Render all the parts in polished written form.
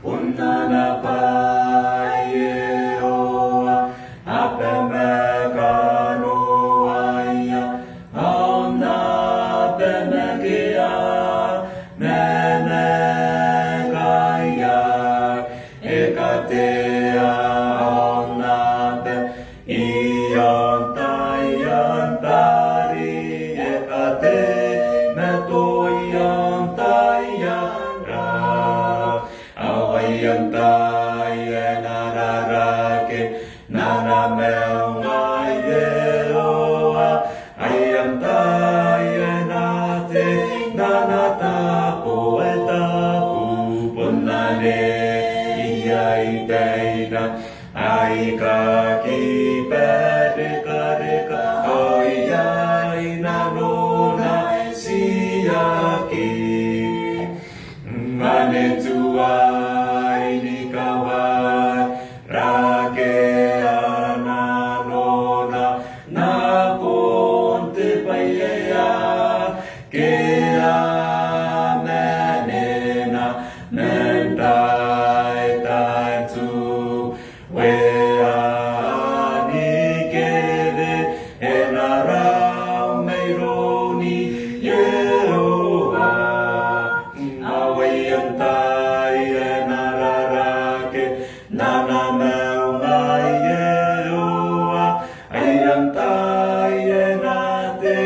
Unnana paie oa, apeme kanoaia, aona apeme kia, nene kaia, ekatea aonape, ion taian tari, ekate me toian taian ra. Awayan taye nararake, nana meungaye oa, ayan taye nate, nana tapo etapu punane, iyai teina, aika kipereka reka, oiyai nanona siyaki. Manetuai ni kawai, rakea nanona, na ponte paia, kea menena, nentai tai tu, wea ni kere, enarau meironi, Yehowa. Awayan taye nararake, nana meungaye oa, ayan taye nate,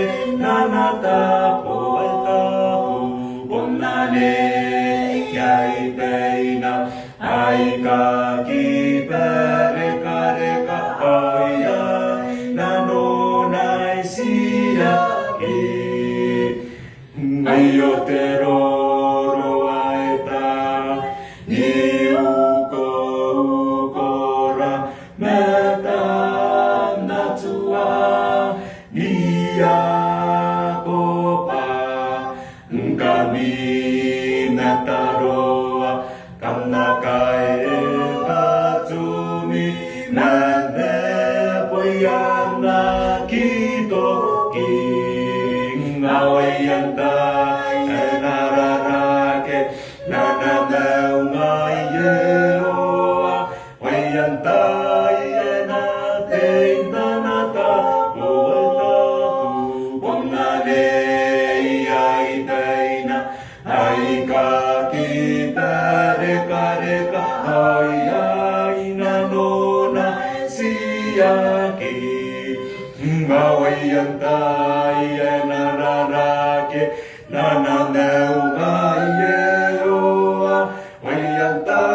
nana tapo etapu, punane yai teina, aika kipereka reka, oia nanonai siyaki, aiotero. Kami nataroa, kamnakai katumi, nane poyana kitoki, awayan taye nararake, nana meungaye oa, wayan taye nate, nana tapo etapu, punane iyai teina, aika kipereka reka, oiyai nanona siyaki. Awayan taye nararake, nana meungaye oa, wayan taye